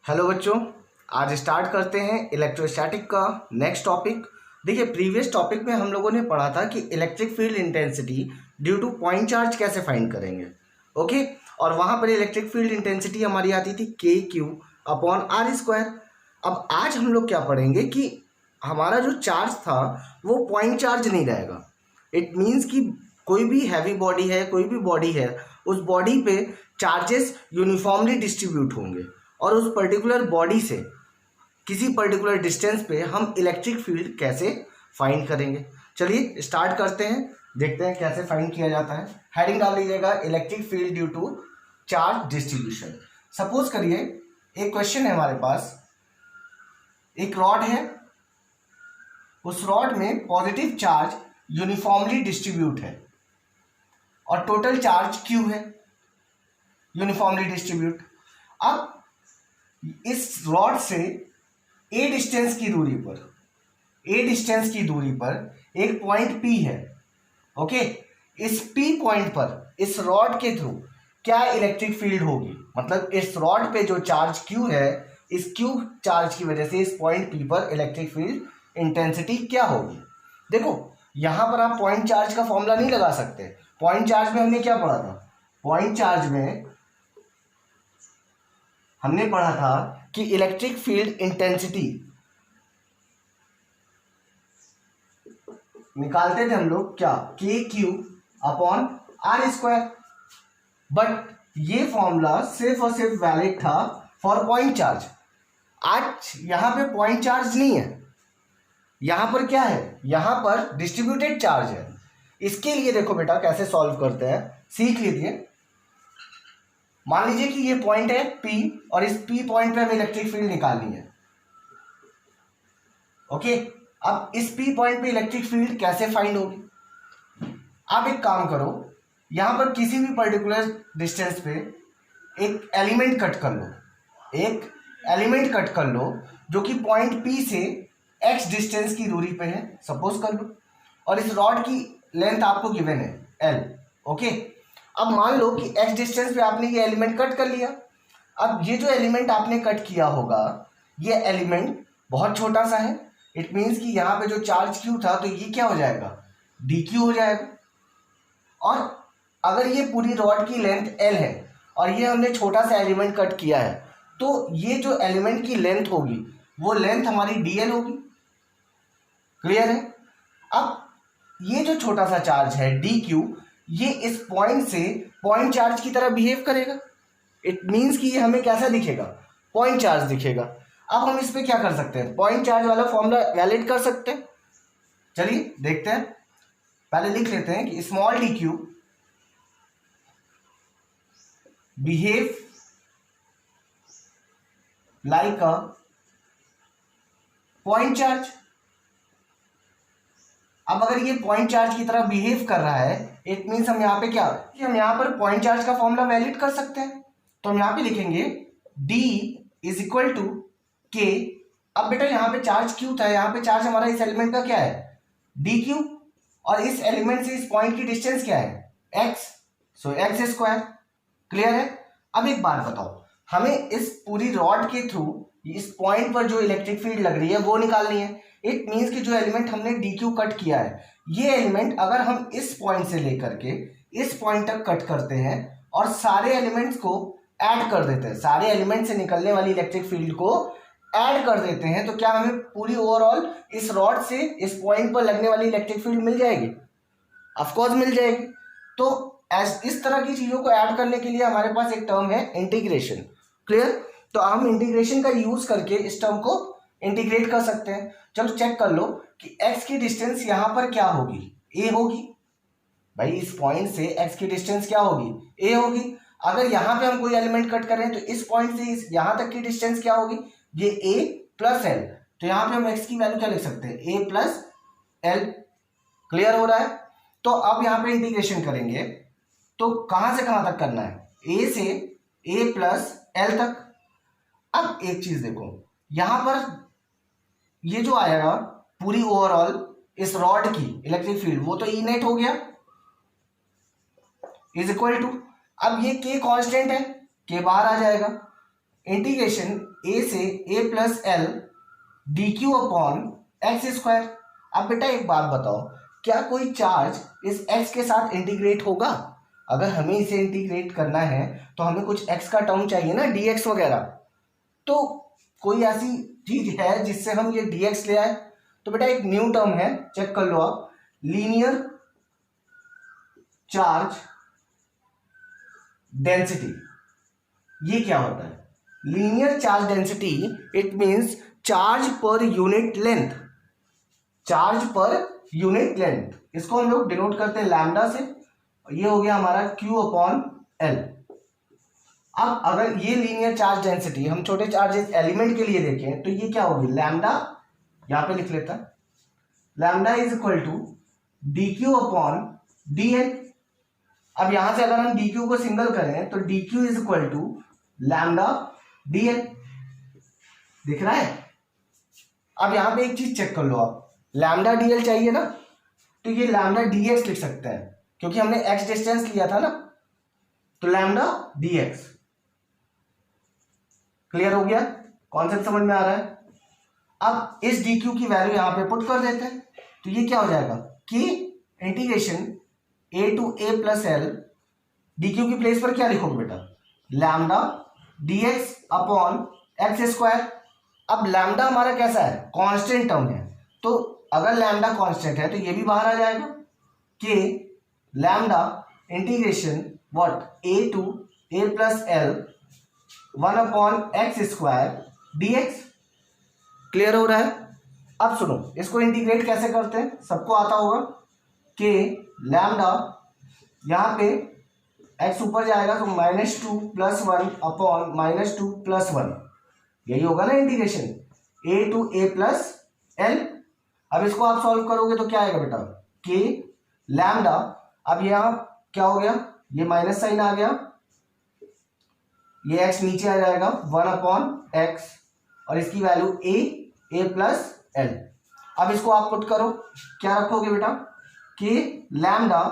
Hello बच्चों, आज start करते हैं इलेक्ट्रोस्टैटिक का नेक्स्ट टॉपिक। देखिए, प्रीवियस टॉपिक में हम लोगों ने पढ़ा था कि electric field intensity due two point charge कैसे फाइंड करेंगे। ओके, और वहाँ पर इलेक्ट्रिक फील्ड इंटेंसिटी हमारी आती थी KQ/R²। अब आज हम लोग क्या पढ़ेंगे कि हमारा जो चार्ज था वो पॉइंट चार्ज नहीं रहेगा। इट मीन्स कि कोई भी हैवी बॉडी है, कोई भी बॉडी है, उस बॉडी पे चार्जेस यूनिफॉर्मली डिस्ट्रीब्यूट होंगे और उस पर्टिकुलर बॉडी से किसी पर्टिकुलर डिस्टेंस पे हम इलेक्ट्रिक फील्ड कैसे फाइंड करेंगे। चलिए स्टार्ट करते हैं, देखते हैं कैसे फाइंड किया जाता है। हेडिंग डाल लीजिएगा, electric field due to charge distribution. Suppose करिए एक क्वेश्चन है हमारे पास, एक रॉड है, उस रॉड में पॉजिटिव चार्ज यूनिफॉर्मली डिस्ट्रीब्यूट है और टोटल चार्ज Q है, यूनिफॉर्मली डिस्ट्रीब्यूट। अब इस रॉड से a डिस्टेंस की दूरी पर एक पॉइंट P है। ओके, इस P पॉइंट पर इस रॉड के थ्रू क्या इलेक्ट्रिक फील्ड होगी, मतलब इस रॉड पे जो चार्ज Q है, इस Q चार्ज की वजह से इस पॉइंट P पर इलेक्ट्रिक फील्ड इंटेंसिटी क्या होगी। देखो, यहां पर आप पॉइंट चार्ज का फॉर्मूला नहीं लगा सकते। पॉइंट चार्ज में हमने क्या पढ़ा था? पॉइंट चार्ज में हमने पढ़ा था कि इलेक्ट्रिक फील्ड इंटेंसिटी निकालते थे हम लोग क्या, KQ/R²। बट ये फॉर्मूला सिर्फ और सिर्फ वैलिड था फॉर पॉइंट चार्ज। आज यहां पे पॉइंट चार्ज नहीं है, यहां पर क्या है, यहां पर डिस्ट्रीब्यूटेड चार्ज है। इसके लिए देखो बेटा कैसे सॉल्व करते हैं, सीख लीजिए। मान लीजिए कि ये पॉइंट है P और इस P पॉइंट पे हमें इलेक्ट्रिक फील्ड निकालनी है। ओके, अब इस P पॉइंट पे इलेक्ट्रिक फील्ड कैसे फाइंड होगी? आप एक काम करो, यहां पर किसी भी पर्टिकुलर डिस्टेंस पे एक एलिमेंट कट कर लो, जो कि पॉइंट P से x डिस्टेंस की दूरी पे है, सपोज कर लो, और इस रॉड की लेंथ आपको गिवन है L। ओके, अब मान लो कि x डिस्टेंस पे आपने ये एलिमेंट कट कर लिया। अब ये जो एलिमेंट आपने कट किया होगा, ये एलिमेंट बहुत छोटा सा है। इट मीन्स कि यहाँ पे जो चार्ज Q था, तो ये क्या हो जाएगा, dQ हो जाएगा। और अगर ये पूरी रॉड की लेंथ L है और ये हमने छोटा सा एलिमेंट कट किया है, तो ये जो एलिमेंट की लेंथ होगी वो लेंथ हमारी dL होगी। क्लियर है? अब ये जो छोटा सा चार्ज है dQ, ये इस पॉइंट से पॉइंट चार्ज की तरह बिहेव करेगा। इट मीन्स कि ये हमें कैसा दिखेगा, पॉइंट चार्ज दिखेगा। अब हम इस पे क्या कर सकते हैं, पॉइंट चार्ज वाला फॉर्मूला वैलिड कर सकते हैं। चलिए देखते हैं, पहले लिख लेते हैं कि small dQ behave like a point charge. अब अगर ये पॉइंट चार्ज की तरह बिहेव कर रहा है, इट मीन्स हम यहाँ पे क्या, कि हम यहाँ पर पॉइंट चार्ज का फॉर्मूला वैलिड कर सकते हैं। तो हम यहाँ पे लिखेंगे D = K। अब बेटा यहाँ पे चार्ज Q था, यहाँ पे चार्ज हमारा इस एलिमेंट का क्या है, dQ, और इस एलिमेंट से इस पॉइंट की डिस्टेंस क्या है, x, सो x²। क्लियर है? अब एक बात बताओ, हमें इस पूरी रॉड के थ्रू इस पॉइंट पर जो इलेक्ट्रिक फील्ड लग रही है वो निकालनी है। इट मीन्स कि जो एलिमेंट हमने dQ कट किया है, ये एलिमेंट अगर हम इस पॉइंट से लेकर के इस पॉइंट तक कट करते हैं और सारे एलिमेंट्स को ऐड कर देते हैं, सारे एलिमेंट से निकलने वाली इलेक्ट्रिक फील्ड को ऐड कर देते हैं, तो क्या हमें पूरी ओवरऑल इस रॉड से इस पॉइंट पर लगने वाली इलेक्ट्रिक फील्ड मिल जाएगी? ऑफ कोर्स मिल जाएगी। तो इस तरह की चीजों को ऐड करने के लिए हमारे पास एक टर्म है इंटीग्रेशन। क्लियर? तो हम इंटीग्रेशन का यूज करके इस टर्म को इंटीग्रेट कर सकते हैं। चलो चेक कर लो कि x की डिस्टेंस यहां पर क्या होगी, a होगी। भाई इस पॉइंट से x की डिस्टेंस क्या होगी, a होगी। अगर यहां पे हम कोई एलिमेंट कट करें तो इस पॉइंट से इस यहां तक की डिस्टेंस क्या होगी, ये a + L। तो यहां पे हम x की वैल्यू क्या लिख सकते हैं, a + L। क्लियर हो रहा है? तो अब यहां पे इंटीग्रेशन करेंगे तो कहां से कहां तक करना है, a से a + L तक। अब एक चीज देखो, यहां पर ये जो आएगा पूरी ओवरऑल इस रॉड की इलेक्ट्रिक फील्ड, वो तो E नेट हो गया, = अब ये K कांस्टेंट है, K बाहर आ जाएगा, इंटीग्रेशन ए से a plus L D Q upon x square. अब बेटा एक बात बताओ, क्या कोई चार्ज इस x के साथ इंटीग्रेट होगा? अगर हमें इसे इंटीग्रेट करना है तो हमें कुछ x का टर्म चाहिए ना, dx वगैरह। तो कोई ऐसी चीज है जिससे हम ये dx ले आए? तो बेटा एक न्यू टर्म है, चेक कर लो आप, लीनियर चार्ज डेंसिटी। ये क्या होता है? Linear charge density it means charge per unit length, charge per unit length. इसको हम लोग डिनोट करते हैं लैम्डा से। ये हो गया हमारा Q अपॉन L। अब अगर ये लीनियर चार्ज डेंसिटी हम छोटे चार्जेस एलिमेंट के लिए देखें तो ये क्या होगी? लैम्डा, यहां पे लिख लेता है, lambda is equal to D Q upon D L. अब यहां से अगर हम डी क्यू को सिंगल करें तो D Q is equal to lambda D L. दिख रहा है? अब यहां पे एक चीज चेक कर लो आप, लैम्डा डी एल चाहिए ना, तो ये लैम्डा डी एक्स लिख सकते हैं क्योंकि हमने एक्स डिस्टेंस लिया था ना, तो लैम्डा डी एक्स। क्लियर हो गया? कॉन्सेप्ट समझ में आ रहा है? अब इस डी क्यू की वैल्यू यहां पे पुट कर देते हैं तो ये क्या हो जाएगा कि integration A to A plus L, D Q की प्लेस पर क्या लिखोगे बेटा? Lambda D X upon x square. अब लैम्डा हमारा कैसा है? कांस्टेंट टर्म है, तो अगर लैम्डा कांस्टेंट है तो ये भी बाहर आ जाएगा कि lambda integration what A to A plus L 1 upon x square D X. Clear हो रहा है? अब सुनो, इसको इंटीग्रेट कैसे करते हैं, सबको आता होगा कि लैम्डा यहां पे एक्स ऊपर जाएगा तो -2 + 1 अपॉन -2 + 1, यही होगा ना integration A to A plus L. अब इसको आप सॉल्व करोगे तो क्या आएगा बेटा? के लैम्डा, अब यहां क्या हो गया? ये माइनस साइन आ गया, ये x नीचे आ जाएगा 1 अपॉन एक्स और इसकी वैल्यू ए प्लस एल। अब इसको आप पुट करो, क्या रखोगे बेटा? कि lambda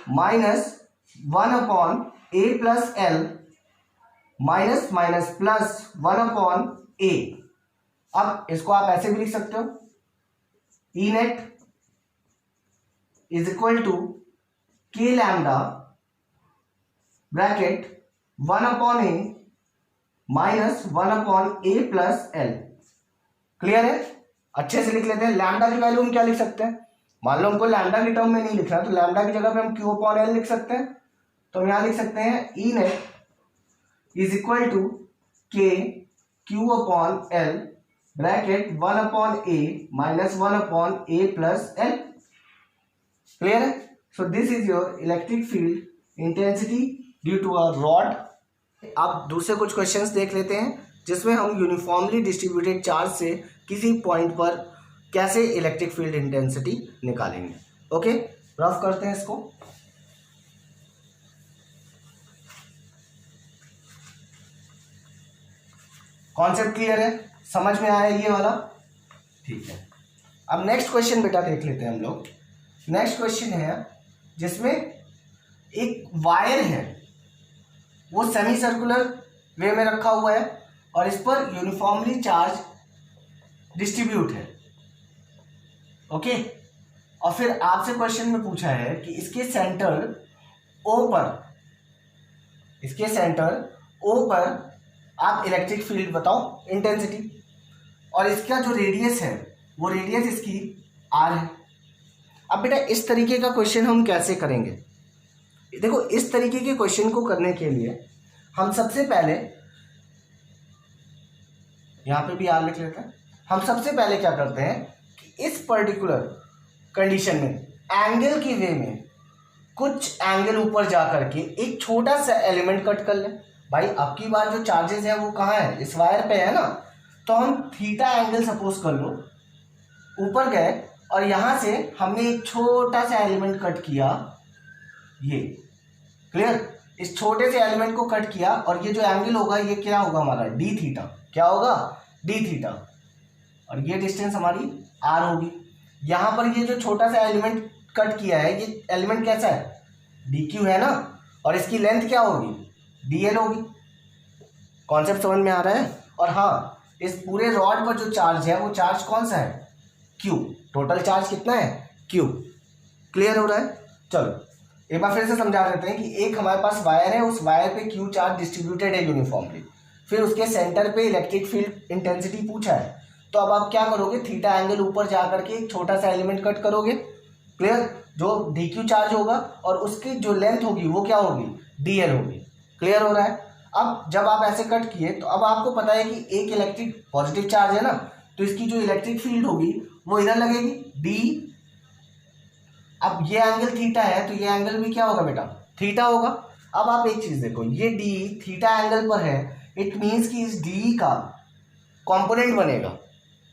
-1 upon a plus L minus minus plus 1 upon a. अब इसको आप ऐसे भी लिख सकते हो, E net is equal to K lambda bracket 1 upon a minus 1 upon a plus L. Clear है? अच्छे से लिख लेते हैं। लैम्डा की वैल्यू हम क्या लिख सकते हैं? मान लो हमको लैम्डा की टर्म में नहीं लिखना तो लैम्डा की जगह पे हम क्यू अपॉन एल लिख सकते हैं। तो हम यहां लिख सकते हैं E net is equal to K Q upon L bracket 1 upon a minus 1 upon a plus L. Clear है? So this is your electric field intensity due to a rod. अब दूसरे कुछ क्वेश्चंस देख लेते हैं जिसमें हम यूनिफॉर्मली डिस्ट्रीब्यूटेड चार्ज से किसी पॉइंट पर कैसे इलेक्ट्रिक फील्ड इंटेंसिटी निकालेंगे। ओके, रफ करते हैं इसको। कॉन्सेप्ट क्लियर है? समझ में आया ये वाला? ठीक है। अब नेक्स्ट क्वेश्चन बेटा देख लेते हैं हम लोग। नेक्स्ट क्वेश्चन है जिसमें एक वायर है, वो सेमी सर्कुलर वे में रखा हुआ है और इस पर यूनिफॉर्मली चार्ज डिस्ट्रीब्यूट है। ओके, और फिर आपसे क्वेश्चन में पूछा है कि इसके सेंटर ओ पर आप इलेक्ट्रिक फील्ड बताओ इंटेंसिटी, और इसका जो रेडियस है वो रेडियस इसकी आर है। अब बेटा इस तरीके का क्वेश्चन हम कैसे करेंगे? देखो, इस तरीके के क्वेश्चन को करने के लिए हम सबसे पहले यहां पे भी आर लिख लेते हैं। हम सबसे पहले क्या करते हैं कि इस पर्टिकुलर कंडीशन में एंगल की वे में कुछ एंगल ऊपर जा करके एक छोटा सा एलिमेंट कट कर ले। भाई अब की बार जो चार्जेस है वो कहाँ है? इस वायर पे है ना, तो हम थीटा एंगल सपोज कर लो ऊपर गए और यहां से हमने एक छोटा सा एलिमेंट कट किया, ये क्लियर? इस छोटे से एलिमेंट को कट किया और ये जो एंगल होगा ये क्या होगा हमारा? D theta. क्या होगा? D theta. और ये डिस्टेंस हमारी आर होगी। यहां पर ये जो छोटा सा एलिमेंट कट किया है ये एलिमेंट कैसा है? डी क्यू है ना, और इसकी लेंथ क्या होगी? डी एल होगी। कॉन्सेप्ट समझ में आ रहा है। और हाँ, इस पूरे रॉड पर जो चार्ज है वो चार्ज कौन सा है, क्यू। टोटल चार्ज कितना है, क्यू। क्लियर हो रहा है। चलो एक बार फिर से समझा देते हैं कि एक हमारे पास वायर है, उस वायर पे क्यू चार्ज डिस्ट्रीब्यूटेड है यूनिफॉर्मली, फिर उसके सेंटर पे इलेक्ट्रिक फील्ड इंटेंसिटी पूछा है। तो अब आप क्या करोगे, थीटा एंगल ऊपर जा करके एक छोटा सा एलिमेंट कट करोगे। क्लियर। जो डी क्यू चार्ज होगा और उसकी जो लेंथ होगी वो क्या होगी, डी एल होगी। क्लियर हो रहा है। अब जब आप ऐसे कट किए तो अब आपको पता है कि एक इलेक्ट्रिक पॉजिटिव चार्ज है ना, तो इसकी जो इलेक्ट्रिक फील्ड होगी वो इधर लगेगी, डी। अब ये एंगल थीटा है तो ये एंगल भी क्या होगा बेटा, थीटा होगा। अब आप एक चीज देखो, ये डी थीटा एंगल पर है, इट मीन्स कि इस डी का कंपोनेंट बनेगा,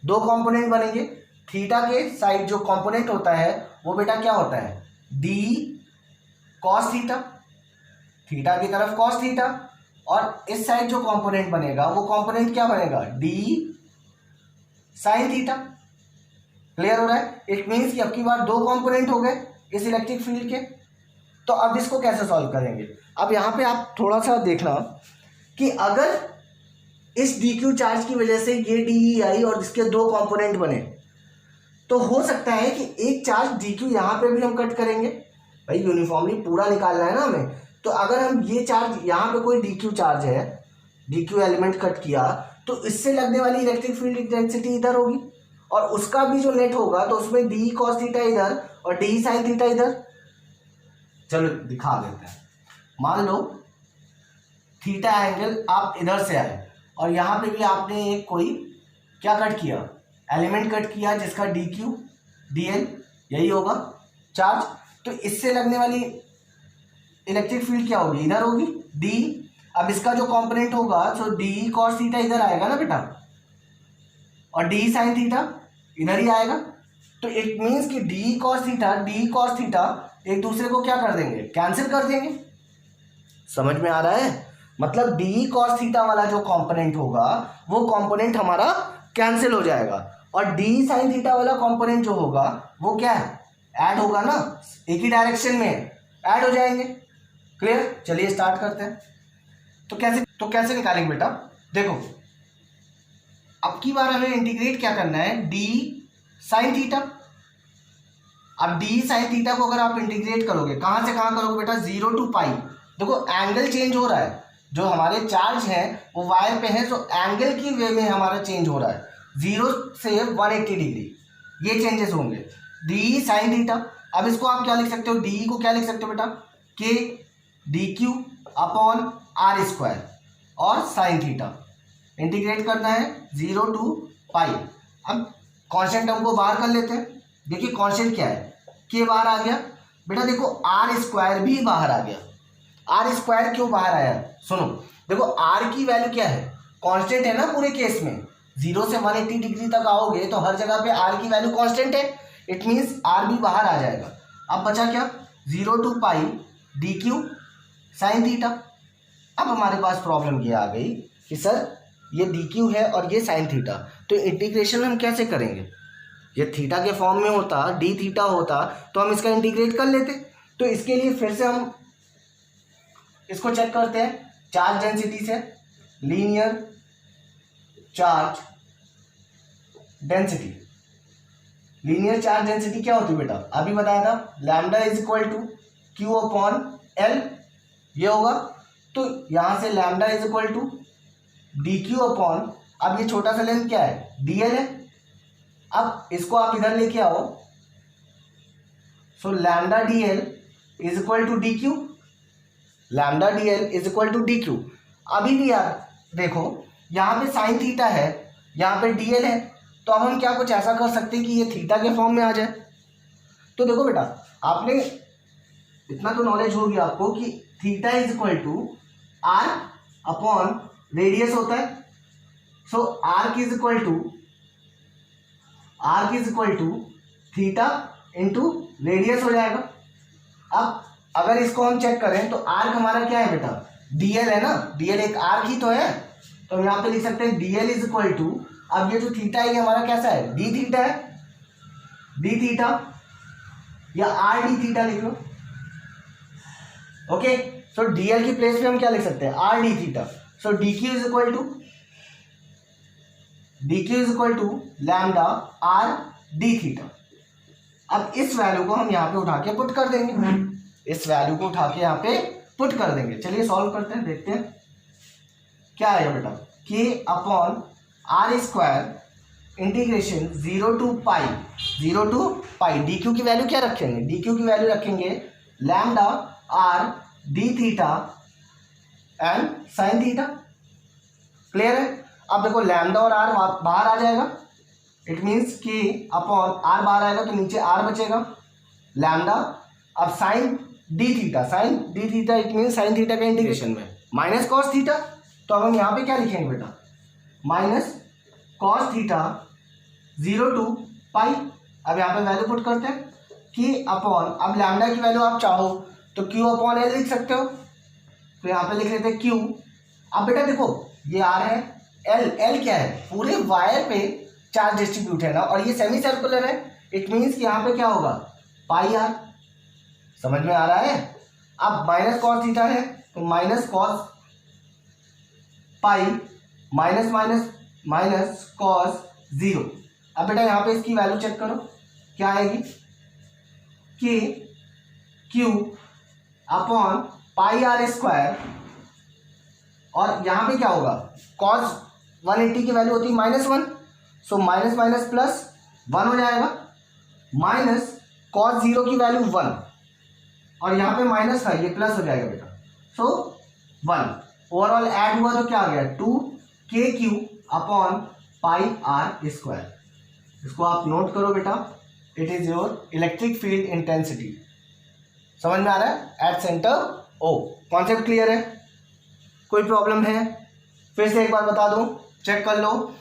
दो कंपोनेंट बनेंगे। थीटा के साइड जो कंपोनेंट होता है वो बेटा क्या होता है, डी कॉस थीटा, थीटा की तरफ कॉस थीटा। और इस साइड जो कंपोनेंट बनेगा वो कंपोनेंट क्या बनेगा, डी साइन थीटा। क्लियर हो रहा है। इट मीन्स कि अब की बार दो कंपोनेंट हो गए इस इलेक्ट्रिक फील्ड के। तो अब इसको कैसे सॉल्व करेंगे, अब यहाँ पे आप थोड़ा सा देखना कि अगर इस डी क्यू चार्ज की वजह से ये डी आई और इसके दो कंपोनेंट बने, तो हो सकता है कि एक चार्ज डी क्यू यहाँ पे भी हम कट करेंगे। भाई यूनिफॉर्मली पूरा निकालना है ना हमें। तो अगर हम ये चार्ज यहाँ पे कोई डी क्यू चार्ज है, डी क्यू एलिमेंट कट किया, तो इससे लगने वाली इलेक्ट्रिक फील्ड इंटेंसिटी इधर होगी और उसका भी जो नेट होगा तो उसमें डी कॉस थीटा इधर और डी साइन थीटा इधर। चलो दिखा देते हैं। मान लो थीटा एंगल आप इधर से आए और यहाँ पे भी आपने एक कोई क्या कट किया, एलिमेंट कट किया जिसका डी क्यू डी एल यही होगा चार्ज। तो इससे लगने वाली इलेक्ट्रिक फील्ड क्या होगी, इधर होगी, डी। अब इसका जो कंपोनेंट होगा तो डी कॉस थीटा इधर आएगा ना बेटा, और डी साइन थीटा इधर ही आएगा। तो इट मीन्स कि डी कॉस थीटा एक दूसरे को क्या कर देंगे, कैंसिल कर देंगे। समझ में आ रहा है। मतलब डी कॉस थीटा वाला जो कंपोनेंट होगा वो कंपोनेंट हमारा कैंसिल हो जाएगा और डी साइन थीटा वाला कंपोनेंट जो होगा वो क्या है, ऐड होगा ना, एक ही डायरेक्शन में ऐड हो जाएंगे। क्लियर। चलिए स्टार्ट करते हैं। तो कैसे निकालेंगे बेटा, देखो अब की बार हमें इंटीग्रेट क्या करना है, डी साइन थीटा। अब डी साइन थीटा को अगर आप इंटीग्रेट करोगे, कहां से कहां करोगे बेटा, 0 to पाई। देखो एंगल चेंज हो रहा है, जो हमारे चार्ज है वो वायर पे है, तो एंगल की वे में हमारा चेंज हो रहा है 0 से 180 डिग्री, ये चेंजेस होंगे। डी साइन थीटा, अब इसको आप क्या लिख सकते हो, डी को क्या लिख सकते हो बेटा, K D Q upon R square और साइन थीटा। इंटीग्रेट करना है 0 to पाई। अब कांस्टेंट टर्म को बाहर कर लेते हैं। देखिए कांस्टेंट क्या है, के बाहर आ गया बेटा, देखो आर स्क्वायर भी बाहर आ गया। आर स्क्वायर क्यों बाहर आया, सुनो देखो आर की वैल्यू क्या है, कांस्टेंट है ना पूरे केस में, 0 से 180 डिग्री तक आओगे तो हर जगह पे आर की वैल्यू कांस्टेंट है, इट मीन्स आर भी बाहर आ जाएगा। अब बचा क्या, 0 to pi D Q sine theta. अब हमारे पास प्रॉब्लम ये आ गई कि सर ये डी क्यू है और ये साइन थीटा, तो इंटीग्रेशन हम कैसे करेंगे, ये थीटा के फॉर्म में होता, डी थीटा होता तो हम इसका इंटीग्रेट कर लेते। तो इसके लिए फिर से हम इसको चेक करते हैं चार्ज डेंसिटी से, linear charge density. Linear charge density क्या होती है बेटा, अभी बताया था, lambda is equal to Q upon L, ये होगा। तो यहां से lambda is equal to D Q upon, अब ये छोटा सा लेंथ क्या है, डी एल है। अब इसको आप इधर लेके आओ, so lambda D L is equal to D Q, lambda D L is equal to D Q. अभी भी यार देखो यहाँ पे साइन थीटा है, यहाँ पे डी एल है, तो अब हम क्या कुछ ऐसा कर सकते हैं कि ये थीटा के फॉर्म में आ जाए। तो देखो बेटा आपने इतना तो नॉलेज होगी आपको कि theta is equal to R upon radius होता है। So arc is equal to theta into radius हो जाएगा। अब अगर इसको हम चेक करें तो आर्क हमारा क्या है बेटा, डीएल है ना, डीएल एक आर्क ही तो है, तो हम यहाँ पे लिख सकते हैं डीएल इज इक्वल टू, अब ये जो थीटा है ये हमारा कैसा है, डी थीटा है, डी थीटा या आर डी थीटा लिख लो। ओके, सो डीएल की प्लेस पे हम क्या लिख सकते हैं, R D theta. So D Q is equal to lambda R D theta. अब इस वैल्यू को हम यहाँ पे उठा के पुट कर देंगे, इस वैल्यू को उठा के यहाँ पे पुट कर देंगे। चलिए सॉल्व करते हैं, देखते हैं क्या आएगा बेटा। K upon R square integration 0 to pi D Q की वैल्यू क्या रखेंगे, डी क्यू की वैल्यू रखेंगे lambda R D theta and sine theta. Clear है। अब देखो लैम्डा और आर बाहर आ जाएगा, इट मीन्स कि अपॉन आर बाहर आएगा तो नीचे आर बचेगा लैम्डा। अब sine D theta it means sine theta का इंटीग्रेशन में माइनस कॉस थीटा। तो अब हम यहाँ पे क्या लिखेंगे बेटा, माइनस कॉस थीटा 0 टू पाई। अब यहाँ पे वैल्यू पुट करते हैं कि अपॉन, अब लैम्डा की वैल्यू आप चाहो तो क्यू अपॉन एल लिख सकते हो, तो यहाँ पे लिख लेते हैं क्यू। अब बेटा देखो ये आर है, एल क्या है, पूरे वायर पे चार्ज डिस्ट्रीब्यूट है ना, और ये सेमी सर्कुलर है, इट मीन्स कि यहाँ पे क्या होगा पाई आर। समझ में आ रहा है। अब माइनस कॉस थीटा है तो minus cos pi minus cos 0। अब बेटा यहाँ पे इसकी वैल्यू चेक करो क्या आएगी, कि Q upon pi R square, और यहाँ पे क्या होगा कॉस 180 की वैल्यू होती है -1, सो माइनस माइनस प्लस 1 हो जाएगा, माइनस कॉस 0 की वैल्यू 1, और यहाँ पे माइनस था ये प्लस हो जाएगा बेटा, सो 1। ओवरऑल ऐड हुआ तो क्या आ गया 2kq upon pi R square. इसको आप नोट करो बेटा, it is your electric field intensity. समझ में आ रहा है, at center O. Concept clear है, कोई प्रॉब्लम है? फिर से एक बार बता दूं, चेक कर लो।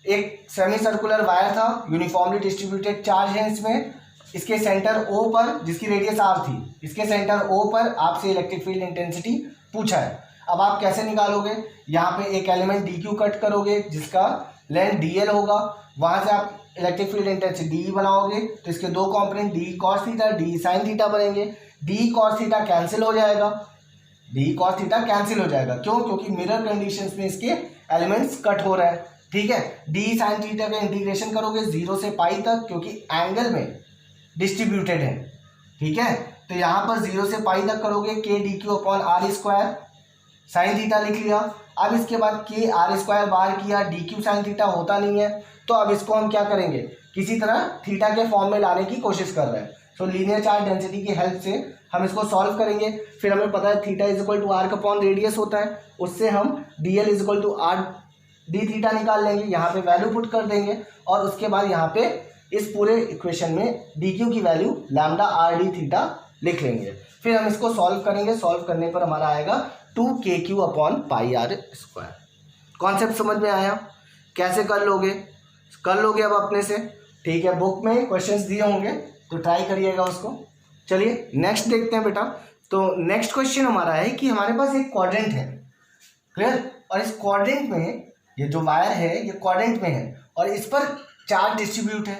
एक सेमी सर्कुलर वायर था, यूनिफॉर्मली डिस्ट्रीब्यूटेड चार्ज है इसमें, इसके सेंटर ओ पर, जिसकी रेडियस आर थी, इसके सेंटर ओ पर आपसे इलेक्ट्रिक फील्ड इंटेंसिटी पूछा है। अब आप कैसे निकालोगे, यहाँ पे एक एलिमेंट डी क्यू कट करोगे जिसका लेंथ डी एल होगा, वहां से आप इलेक्ट्रिक फील्ड इंटेंसिटी डी बनाओगे, तो इसके दो component D cos theta D sine theta बनेंगे। डी कॉस थीटा कैंसिल हो जाएगा, क्यों, क्योंकि मिरर कंडीशंस में इसके एलिमेंट्स कट हो रहे हैं। ठीक है, डी साइन थीटा का इंटीग्रेशन करोगे 0 से पाई तक, क्योंकि एंगल में डिस्ट्रीब्यूटेड है। ठीक है, तो यहाँ पर 0 से पाई तक करोगे K D Q upon R square, sine theta लिख लिया। अब इसके बाद के आर स्क्वायर बाहर किया, डी क्यू साइन थीटा होता नहीं है, तो अब इसको हम क्या करेंगे, किसी तरह थीटा के फॉर्म में लाने की कोशिश कर रहे हैं। सो लीनियर चार्ज डेंसिटी की हेल्प से हम इसको सॉल्व करेंगे। फिर हमें पता है theta is equal to R upon radius होता है, उससे हम D L is equal to R D theta निकाल लेंगे, यहाँ पे वैल्यू पुट कर देंगे, और उसके बाद यहाँ पे इस पूरे इक्वेशन में डी क्यू की value lambda R D theta लिख लेंगे। फिर हम इसको सॉल्व करेंगे, सॉल्व करने पर हमारा आएगा 2kq upon pi R square. Concept समझ में आया? कैसे कर लोगे अब अपने से। ठीक है, बुक में क्वेश्चंस दिए होंगे तो ट्राई करिएगा उसको। चलिए नेक्स्ट देखते हैं बेटा। तो नेक्स्ट क्वेश्चन हमारा है कि हमारे पास एक क्वाड्रेंट है, क्लियर, और इस क्वाड्रेंट में ये जो वायर है ये क्वाड्रेंट में है और इस पर चार्ज डिस्ट्रीब्यूट है।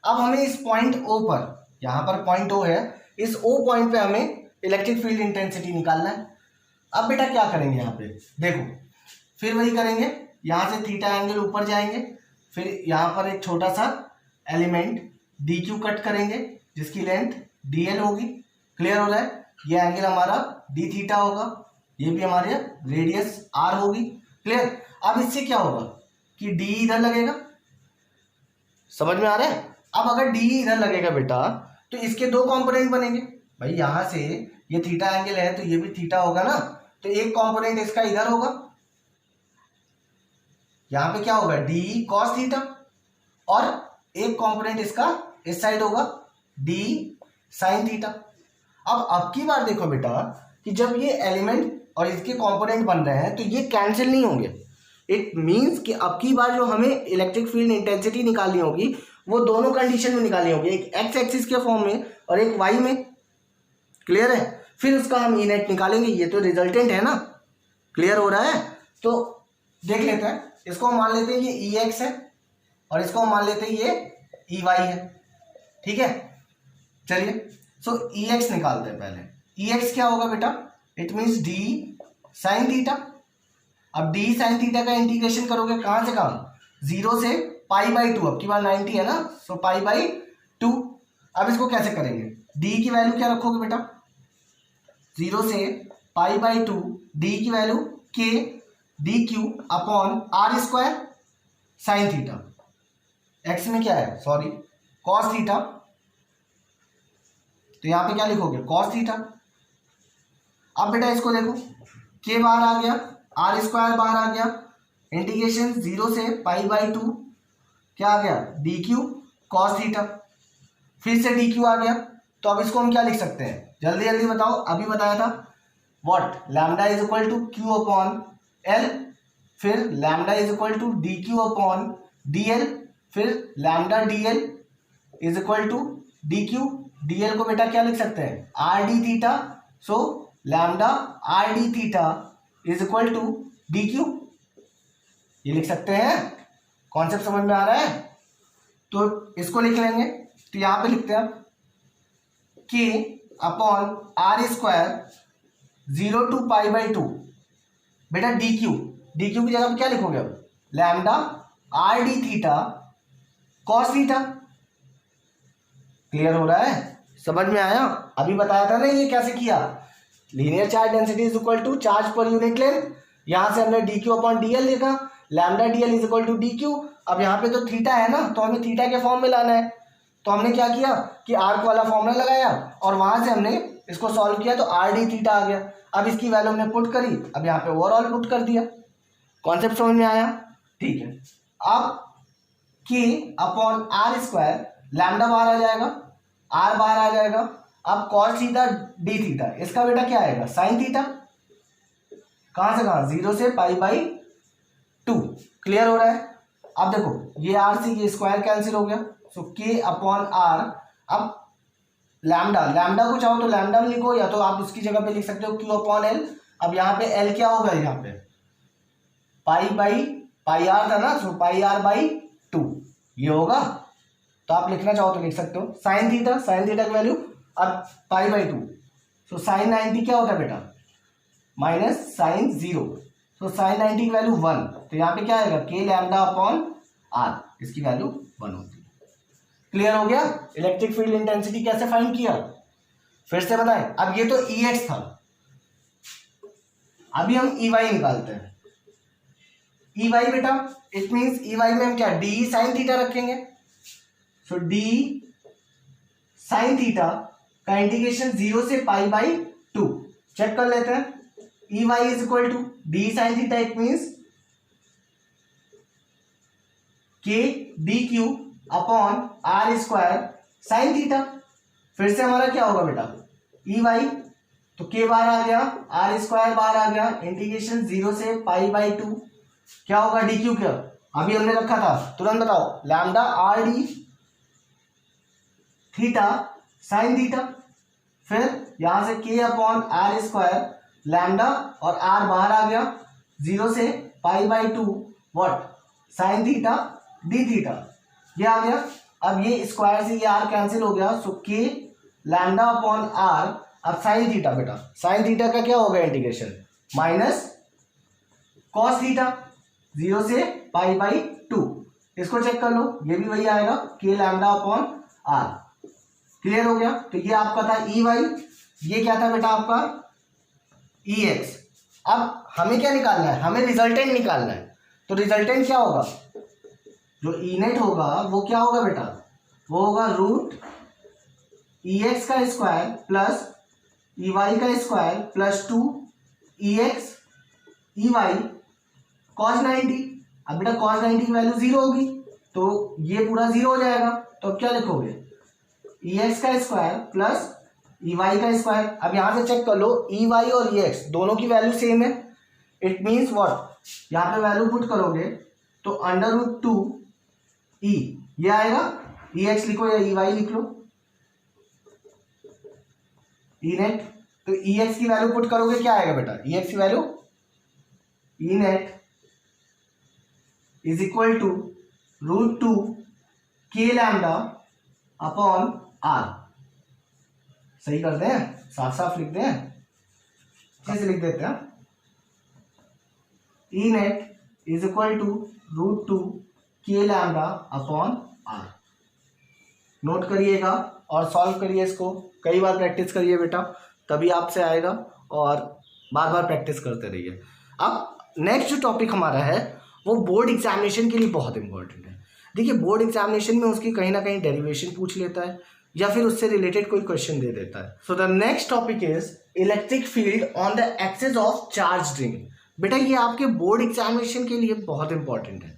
अब हमें इस पॉइंट ओ पर, यहाँ पर पॉइंट ओ है, इस ओ पॉइंट पे हमें इलेक्ट्रिक फील्ड इंटेंसिटी निकालना है। अब बेटा क्या करेंगे, यहाँ पे देखो, फिर वही करेंगे, यहाँ से थीटा एंगल ऊपर जाएंगे, फिर यहाँ पर एक छोटा सा एलिमेंट डी क्यू कट करेंगे जिसकी लेंथ डी एल होगी। क्लियर हो रहा है, ये एंगल हमारा डी थीटा होगा, ये भी हमारे रेडियस आर होगी। क्लियर। अब इससे क्या होगा कि डी इधर लगेगा, समझ में आ रहा है। अब अगर डी इधर लगेगा बेटा तो इसके दो कंपोनेंट बनेंगे, भाई यहाँ से ये थीटा एंगल है तो ये भी थीटा होगा ना, तो एक कंपोनेंट इसका इधर होगा, यहाँ पे क्या होगा डी कॉस थीटा, और एक कंपोनेंट इसका इस साइड होगा डी साइन थीटा। अब की बार देखो बेटा कि जब ये एलिमेंट और इसके कंपोनेंट बन रहे हैं तो ये कैंसिल नहीं होंगे। इट मीन्स कि अब की बार जो हमें इलेक्ट्रिक फील्ड इंटेंसिटी निकालनी होगी वो दोनों कंडीशन में निकालनी होगी, एक एक्स एक्सिस के फॉर्म में और एक वाई में। क्लियर है। फिर उसका हम ई नेट निकालेंगे, ये तो रिजल्टेंट है ना। क्लियर हो रहा है। तो देख लेते हैं, इसको हम मान लेते हैं ये ई एक्स है और इसको हम मान लेते हैं ये ई वाई है। ठीक है, चलिए सो ई एक्स निकालते हैं पहले। ई एक्स क्या होगा बेटा, it means D sine theta, अब डी साइन थीटा का इंटीग्रेशन करोगे कहां से कहां, 0 से π/2, अब की बार 90 है ना, सो π/2। अब इसको कैसे करेंगे, डी की वैल्यू क्या रखोगे बेटा, 0 से π/2, डी की value k dq upon r square sine theta, x में क्या है, सॉरी कॉस थीटा, तो यहां पे क्या लिखोगे कॉस थीटा। अब बेटा इसको देखो, k बाहर आ गया, r स्क्वायर बाहर आ गया, इंटीग्रेशन 0 से π/2 क्या आ गया dq cos थीटा, फिर से dq आ गया। तो अब इसको हम क्या लिख सकते हैं, जल्दी जल्दी बताओ, अभी बताया था what, lambda is equal to q upon l, फिर lambda is equal to dq upon dl, फिर lambda dl is equal to dq, dl को बेटा क्या लिख सकते हैं r d theta, so lambda r d theta is equal to dq, ये लिख सकते हैं। कॉन्सेप्ट समझ में आ रहा है, तो इसको लिख लेंगे, तो यहां पे लिखते हैं k upon r square 0 to π/2 बेटा dq, dq की जगह पे क्या लिखोगे अब, lambda r d theta cos theta. Clear हो रहा है, समझ में आया, अभी बताया था ना ये कैसे किया, linear charge density is equal to charge per unit length, यहां से हमने dq अपॉन dl लिखा, lambda dl is equal to dq। अब यहाँ पे तो थीटा है ना, तो हमें थीटा के फॉर्म में लाना है, तो हमने क्या किया कि आर्क वाला फॉर्मूला लगाया और वहां से हमने इसको सॉल्व किया, तो आर डी थीटा आ गया। अब इसकी वैल्यू हमने पुट करी, अब यहाँ पे ओवरऑल पुट कर दिया। कॉन्सेप्ट समझ में आया, ठीक है। अब k upon R square, lambda बाहर आ जाएगा, आर बाहर आ जाएगा, अब कॉस थीटा डी थीटा, इसका बेटा क्या आएगा साइन थीटा, कहां से कहां 0 से π/2। क्लियर हो रहा है। अब देखो ये आर से ये स्क्वायर कैंसिल हो गया, सो k अपॉन आर, अब लैम्डा, लैम्डा को चाहो तो लैम्डा में लिखो, या तो आप उसकी जगह पे लिख सकते हो q अपॉन एल। अब यहाँ पे l क्या होगा, यहाँ पे π/r था ना, सो πr/2 ये होगा, तो आप लिखना चाहो तो लिख सकते हो। साइन थीटा, साइन थीटा की वैल्यू अब π/2, सो साइन 90 क्या होता है बेटा माइनस साइन 0, तो साइन 90 की वैल्यू 1, तो यहाँ पे क्या आएगा k लैम्डा अपॉन r, इसकी वैल्यू 1 होती है। क्लियर हो गया। इलेक्ट्रिक फील्ड इंटेंसिटी कैसे फाइंड किया, फिर से बताएं। अब ये तो Ex था, अभी हम Ey निकालते हैं। Ey बेटा इट मींस Ey में हम क्या डी साइन थीटा रखेंगे, सो डी साइन थीटा का इंटीग्रेशन 0 से π/2, चेक कर लेते हैं। Ey is equal to D sine theta, it means k dq upon R square sine theta, फिर से हमारा क्या होगा बेटा Ey, तो k बाहर आ गया, आर स्क्वायर बाहर आ गया, इंटीग्रेशन 0 से π/2 क्या होगा dq, क्या अभी हमने रखा था, तुरंत बताओ, lambda R D theta sine theta, फिर यहां से k upon R square, lambda और r बाहर आ गया, 0 से π/2 what sine theta D theta, ये आ गया। अब ये स्क्वायर से ये r कैंसिल हो गया, सो k लैम्डा अपॉन r, अब साइन थीटा बेटा, साइन थीटा का क्या होगा इंटीग्रेशन माइनस कॉस थीटा 0 से π/2, इसको चेक कर लो, ये भी वही आएगा k lambda upon r। Clear हो गया। तो ये आपका था Ey, ये क्या था बेटा आपका Ex। अब हमें क्या निकालना है, हमें रिजल्टेंट निकालना है, तो रिजल्टेंट क्या होगा, जो ई नेट होगा वो क्या होगा बेटा, वो होगा रूट Ex का स्क्वायर प्लस Ey का square plus 2 Ex Ey cos 90। अब बेटा cos 90 की वैल्यू 0 होगी, तो ये पूरा 0 हो जाएगा, तो अब क्या लिखोगे Ex का स्क्वायर प्लस Ey का स्क्वायर। अब यहां से चेक कर लो, Ey और Ex दोनों की वैल्यू सेम है, इट मीन्स व्हाट, यहाँ पे वैल्यू पुट करोगे तो अंडर रूट 2 ई ये आएगा, Ex लिखो या Ey लिख लो, ई नेट, तो Ex की वैल्यू पुट करोगे क्या आएगा बेटा, Ex की value E net is equal to root 2 k lambda upon r। सही करते हैं, साफ साफ लिखते हैं, कैसे लिख देते हैं, E net is equal to √2 के लैम्डा अपॉन आर। नोट करिएगा और सॉल्व करिए इसको, कई बार प्रैक्टिस करिए बेटा, तभी आपसे आएगा, और बार बार प्रैक्टिस करते रहिए। अब नेक्स्ट जो टॉपिक हमारा है वो बोर्ड एग्जामिनेशन के लिए बहुत इंपॉर्टेंट है। देखिए बोर्ड एग्जामिनेशन में उसकी कहीं ना कहीं डेरिवेशन पूछ लेता है या फिर उससे रिलेटेड कोई क्वेश्चन दे देता है। So the next topic is electric field on the axis of charge ring. बेटा ये आपके बोर्ड एग्जामिनेशन के लिए बहुत इंपॉर्टेंट है,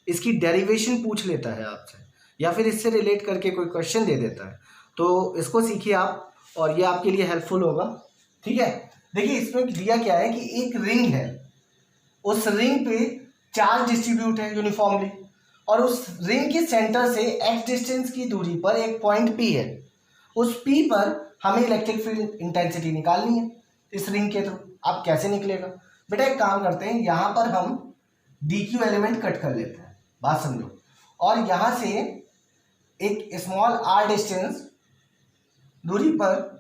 इसकी डेरिवेशन पूछ लेता है आपसे या फिर इससे रिलेट करके कोई क्वेश्चन दे देता है, तो इसको सीखिए आप और ये आपके लिए हेल्पफुल होगा। ठीक है, देखिए इसमें दिया क्या है कि एक रिंग है, उस रिंग पे चार्ज डिस्ट्रीब्यूट है यूनिफॉर्मली, और उस रिंग के सेंटर से x डिस्टेंस की दूरी पर एक पॉइंट P है। उस P पर हमें इलेक्ट्रिक फील्ड इंटेंसिटी निकालनी है इस रिंग के थ्रू। आप कैसे निकलेगा बेटा, एक काम करते हैं, यहाँ पर हम dq एलिमेंट कट कर लेते हैं, बात समझो, और यहाँ से एक स्मॉल r डिस्टेंस दूरी पर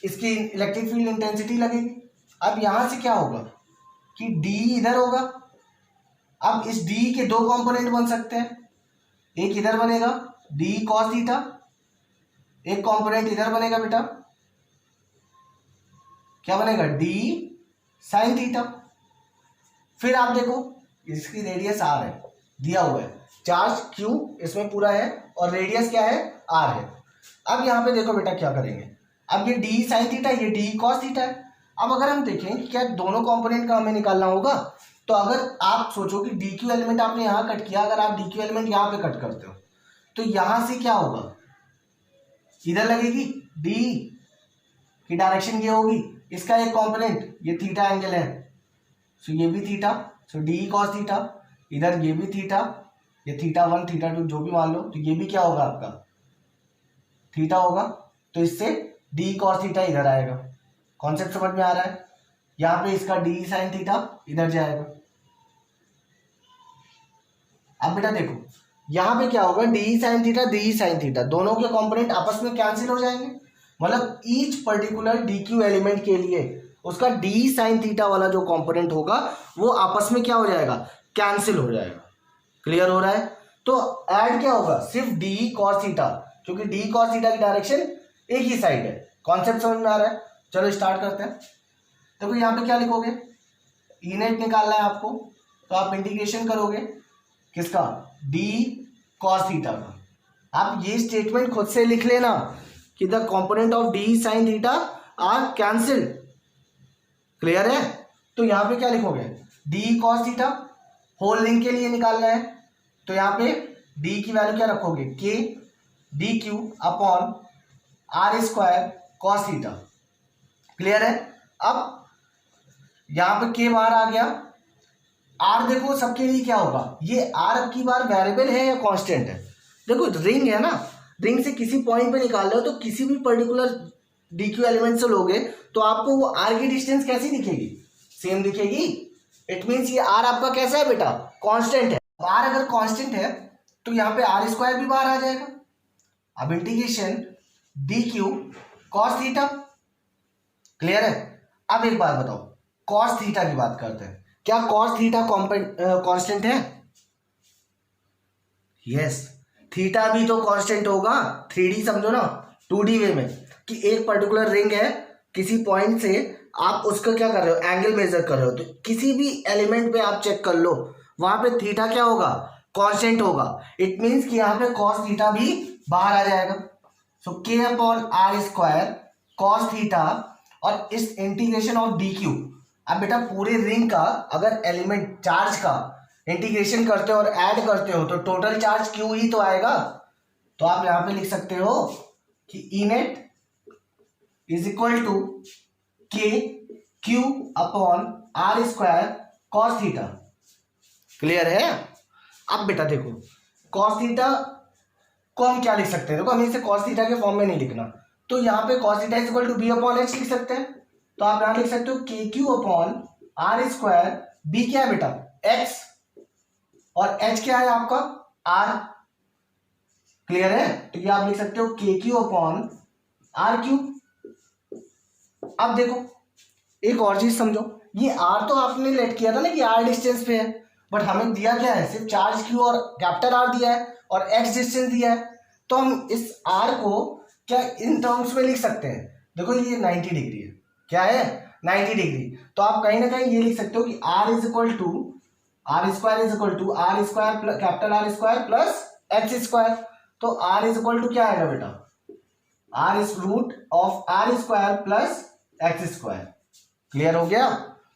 इसकी इलेक्ट्रिक फील्ड इंटेंसिटी लगेगी। अब यहाँ से क्या होगा कि d इधर होगा। अब इस d के दो कंपोनेंट बन सकते हैं, एक इधर बनेगा d cos थीटा, एक कंपोनेंट इधर बनेगा बेटा, क्या बनेगा d sin थीटा। फिर आप देखो इसकी रेडियस r है, दिया हुआ है, चार्ज q इसमें पूरा है और रेडियस क्या है r है। अब यहाँ पे देखो बेटा क्या करेंगे, अब ये d sin थीटा, ये d cos थीटा है। अब अगर हम देखें कि क्या दोनों कंपोनेंट का हमें निकालना होगा, तो अगर आप सोचो कि dq एलिमेंट आपने यहाँ कट किया, अगर आप dq एलिमेंट यहाँ पे कट करते हो तो यहाँ से क्या होगा, इधर लगेगी d की डायरेक्शन ये होगी, इसका एक कंपोनेंट ये थीटा एंगल है, सो ये भी थीटा, सो d cos थीटा, इधर ये भी थीटा, ये θ1 θ2 जो भी मान लो, तो ये भी क्या होगा आपका थीटा होगा, तो इससे d cos थीटा इधर आएगा। कॉन्सेप्ट समझ में आ रहा है, यहाँ पे इसका d sin थीटा इधर जाएगा। अब बेटा देखो यहाँ पे क्या होगा, d sin थीटा दोनों के कंपोनेंट आपस में कैंसिल हो जाएंगे, मतलब ईच पर्टिकुलर dq एलिमेंट के लिए उसका d sin थीटा वाला जो कंपोनेंट होगा वो आपस में क्या हो जाएगा, कैंसिल हो जाएगा। क्लियर हो रहा है, तो ऐड क्या होगा, सिर्फ d cos थीटा, क्योंकि d cos थीटा की डायरेक्शन एक ही साइड है। कॉन्सेप्ट समझ में आ रहा है, चलो स्टार्ट करते हैं। देखो यहाँ पे क्या लिखोगे, ई नेट निकालना है आपको, तो आप इंटीग्रेशन करोगे किसका, d cos थीटा का। आप ये स्टेटमेंट खुद से लिख लेना कि the component of d sin theta are cancel. Clear है, तो यहाँ पे क्या लिखोगे, d cos theta whole ring के लिए निकालना है, तो यहाँ पे d की वैल्यू क्या रखोगे, k dq upon r square cos theta. Clear है, अब यहाँ पे k बार आ गया, r देखो सबके लिए क्या होगा, ये r अब की बार वेरिएबल है या कांस्टेंट है। देखो रिंग है ना, रिंग से किसी पॉइंट पे निकाल रहे हो तो किसी भी पर्टिकुलर dq एलिमेंट से लोगे तो आपको वो r की डिस्टेंस कैसी दिखेगी, सेम दिखेगी। इट मीन्स ये r आपका कैसा है बेटा, कांस्टेंट है। r अगर कांस्टेंट है तो यहाँ पे r स्क्वायर भी बाहर आ जाएगा। अब integration dq cos theta. Clear है, अब एक बात बताओ, cos थीटा की बात करते हैं, क्या cos थीटा कांस्टेंट है, यस, थीटा भी तो कांस्टेंट होगा। 3D समझो ना, 2D वे में, कि एक पर्टिकुलर रिंग है, किसी पॉइंट से आप उसका क्या कर रहे हो, एंगल मेजर कर रहे हो, तो किसी भी एलिमेंट पे आप चेक कर लो, वहां पे थीटा क्या होगा, कांस्टेंट होगा। इट मीन्स कि यहाँ पे cos थीटा भी बाहर आ जाएगा। सो k upon r square cos theta, और इस इंटीग्रेशन ऑफ dq। अब बेटा पूरे रिंग का अगर एलिमेंट चार्ज का इंटीग्रेशन करते हो और ऐड करते हो तो टोटल चार्ज q ही तो आएगा। तो आप यहां पे लिख सकते हो कि E net is equal to k q upon r square cos theta. Clear है, अब बेटा देखो cos थीटा को हम क्या लिख सकते हैं, देखो हमें इसे cos थीटा के फॉर्म में नहीं लिखना, तो यहाँ पे cos theta is equal to b upon h लिख सकते हैं। तो आप यहां लिख सकते हो के Q upon r square, b क्या है बेटा x, और h क्या है आपका r। क्लियर है, तो ये आप लिख सकते हो के क्यू अपॉन r क्यू। अब देखो एक और चीज समझो, ये आर तो आपने लेट किया था ना कि आर डिस्टेंस पे है, बट हमें दिया क्या है, सिर्फ चार्ज क्यू और कैपिटल आर दिया है और एक्स डिस्टेंस दिया है। तो हम इस आर को क्या इन टर्म्स में लिख सकते हैं, देखो ये 90 डिग्री है, क्या है 90 डिग्री। तो आप कहीं ना कहीं ये लिख सकते हो कि R is equal to R square is equal to R square capital R square plus X square. तो आर इज इक्वल टू क्या आएगा बेटा, R is root of R square plus X square. Clear हो गया।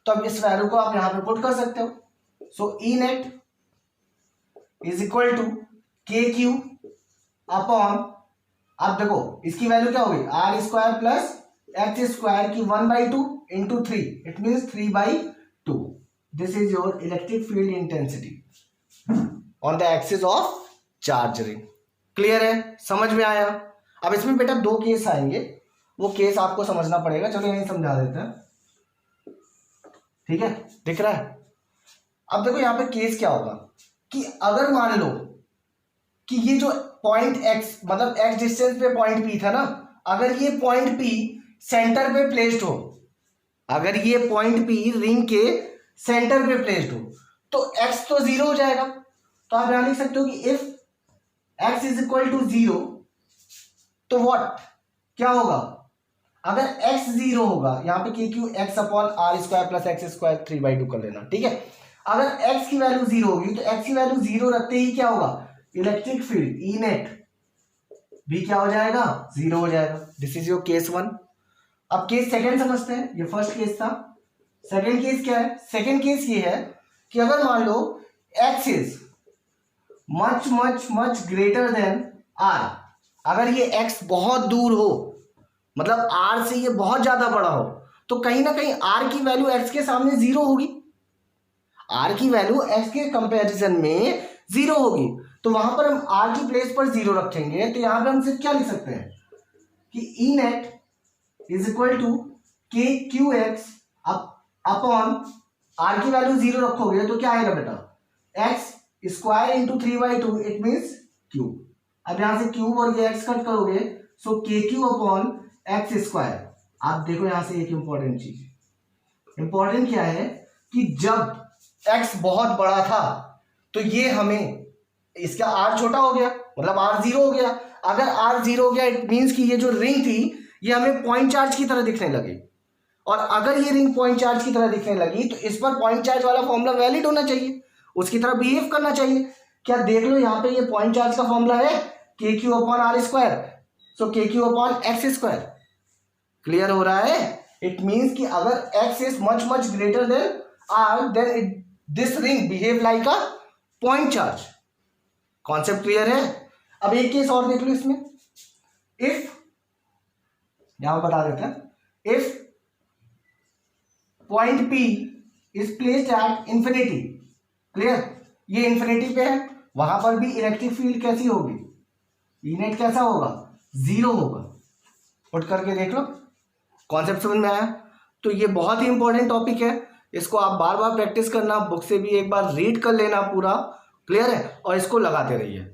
तो अब इस value को आप यहां पे पुट कर सकते हो। So E net is equal to K Q upon, अब देखो इसकी वैल्यू क्या होगी, R square plus X square की 1/2 into 3, it means 3/2। This is your electric field intensity on the axis of charge ring. Clear है, समझ में आया। अब इसमें बेटा दो केस आएंगे, वो केस आपको समझना पड़ेगा। चलो यहीं समझा देते हैं, ठीक है, दिख रहा है। अब देखो यहाँ पे केस क्या होगा कि अगर मान लो कि ये जो पॉइंट एक्स मतलब एक्स डिस्टेंस पे पॉइंट पी था ना, अगर ये पॉइंट पी सेंटर पे प्लेस्ड हो, अगर ये पॉइंट पी रिंग के सेंटर पे प्लेस्ड हो तो एक्स तो 0 हो जाएगा। तो आप यहां लिख सकते हो कि if X is equal to 0 तो व्हाट क्या होगा, अगर x 0 होगा, यहाँ पे K Q X upon R square plus X square 3/2 कर लेना, ठीक है। अगर x की वैल्यू 0 होगी तो x की वैल्यू 0 रखते ही क्या होगा, इलेक्ट्रिक फील्ड ई नेट भी क्या हो जाएगा, 0 हो जाएगा। This is your case 1। अब केस सेकंड समझते हैं, ये फर्स्ट केस था। सेकंड केस क्या है, सेकंड केस ये है कि अगर मान लो x is much much much greater than r, अगर ये x बहुत दूर हो, मतलब r से ये बहुत ज्यादा बड़ा हो, तो कहीं ना कहीं r की वैल्यू x के सामने 0 होगी, r की वैल्यू x के कंपैरिजन में 0 होगी। तो वहां पर हम r की प्लेस पर 0 रखेंगे, तो यहां पे हम सिर्फ क्या लिख सकते हैं कि E net is equal to K Q X upon r की वैल्यू 0 रखोगे तो क्या आएगा बेटा, x square into 3/2, it means Q. अब यहां से क्यूब और ये x कट करोगे, सो K Q upon x square. आप देखो यहां से एक इंपॉर्टेंट चीज, इंपॉर्टेंट क्या है कि जब x बहुत बड़ा था तो ये हमें इसका r छोटा हो गया, मतलब r 0 हो गया। अगर r 0 हो गया इट मीन्स कि ये जो रिंग थी ये हमें पॉइंट चार्ज की तरह दिखने लगी, और अगर ये रिंग पॉइंट चार्ज की तरह दिखने लगी तो इस पर पॉइंट चार्ज वाला फॉर्मूला वैलिड होना चाहिए, उसकी तरह बिहेव करना चाहिए। क्या देख लो यहाँ पे ये पॉइंट चार्ज का फॉर्मूला है K Q upon R square, so K Q upon x square. Clear हो रहा है, इट मीन्स कि अगर x is much much greater than r then this ring behave like a point charge. Concept clear है। अब एक case और देख लो इसमें, इफ यहां बता देते हैं, if point P is placed at infinity, clear, ये इंफिनिटी पे है, वहां पर भी इलेक्ट्रिक फील्ड कैसी होगी, ई नेट कैसा होगा, 0 होगा। पुट करके देख लो, कॉन्सेप्ट समझ में आया। तो ये बहुत ही इंपॉर्टेंट टॉपिक है, इसको आप बार बार प्रैक्टिस करना, बुक से भी एक बार रीड कर लेना पूरा, क्लियर है, और इसको लगाते रहिए।